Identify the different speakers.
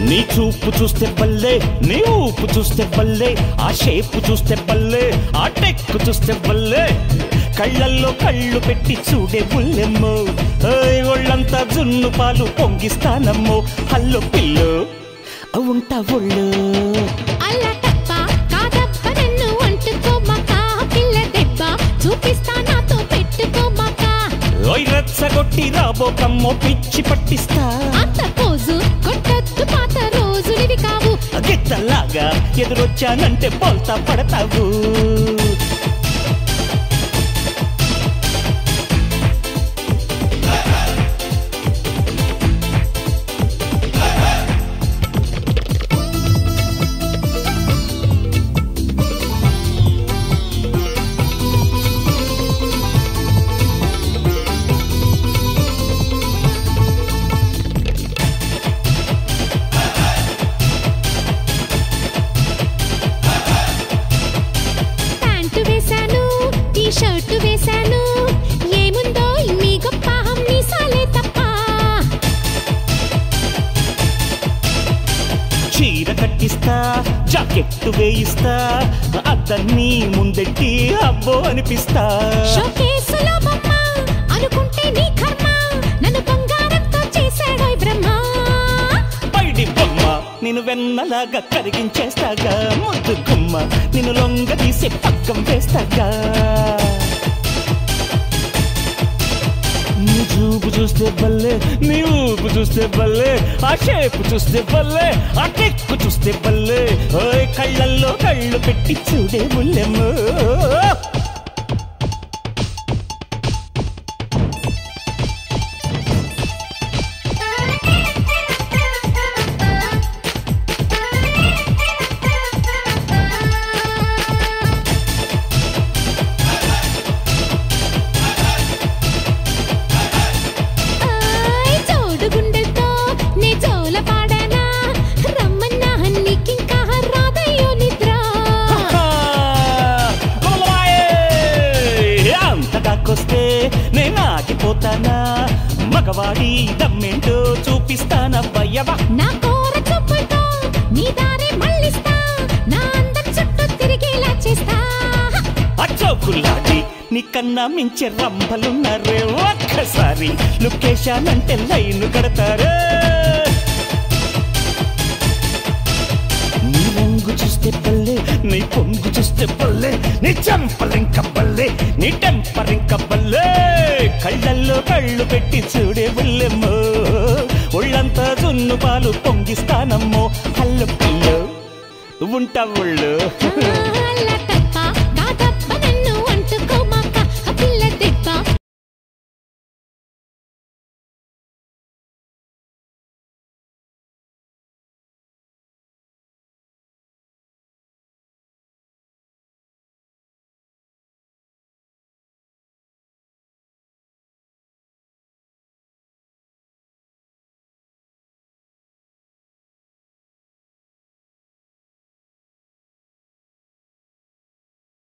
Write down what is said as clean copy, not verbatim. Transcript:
Speaker 1: నీ చూపు చూస్తే బల్లే, నీ ఊపు చూస్తే బల్లే, ఆ షేపు చూస్తే బల్లే, ఆ టెక్కు చూస్తే బల్లే, కళ్ళల్లో కళ్ళు పెట్టి చూడే బుల్లెమ్మో, ఒళ్ళంతా జున్ను పాలు పొంగిస్తానమ్మో, హల్లో పిల్లు ఉంటా ఒళ్ళు రెచ్చగొట్టి రాబోకమ్మో పిచ్చి పట్టిస్తా
Speaker 2: అంత పోజు కొట్టద్దు పాత రోజులివి కావు
Speaker 1: గిట్టలాగా ఎదురొచ్చానంటే బోల్తా పడతావు
Speaker 2: షర్టు వేశాను ఏముందో నీ గొప్ప హమ్మీసాలే తప్ప
Speaker 1: చీర కట్టిస్తా జాకెట్టు వేయిస్తా అద్దన్నీ ముందెట్టి అబ్బో అనిపిస్తా
Speaker 2: షోకేసులో బొమ్మ అనుకుంటే నీ కర్మ నన్ను బంగారంతో చేశాడోయ్ బ్రహ్మ
Speaker 1: పైడి బొమ్మ నిన్ను వెన్నలాగా కరిగించేస్తాగా ముద్దు గుమ్మ నిన్ను లొంగ తీసి పక్కం వేస్తాగా నీ చూపు చూస్తే బల్లే, నీ ఊపు చూస్తే బల్లే, ఆ షేపు చూస్తే బల్లే, ఆ టెక్కు చూస్తే బల్లే, కళ్ళల్లో కళ్ళు పెట్టి చూడే బుల్లెమ్మో వస్తే నేను ఆగిపోతానా మగవాడి దమ్మేంటో చూపిస్తానవ్వయ్యవా
Speaker 2: నా కోర చూపులతో నీ దారి మళ్ళిస్తా నా అందం చుట్టూ తిరిగేలా చేస్తా
Speaker 1: అచ్చోకులాడి నీకన్నా మించే రంభలున్నారే ఒక్కసారి లొకేషన్ లైన్ కడతారే నీ రంగు చూస్తే బల్లే, నీ పొంగు చూస్తే బల్లే, నీ చెంపలింక బల్లే, నీ టెంపరింక బల్లే, కళ్ళల్లో కళ్ళు పెట్టి చూడే బుల్లెమ్మో, ఒళ్ళంతా జున్ను పాలు పొంగిస్తానమ్మో, హల్లు పిల్లు ఉంటా ఒళ్ళు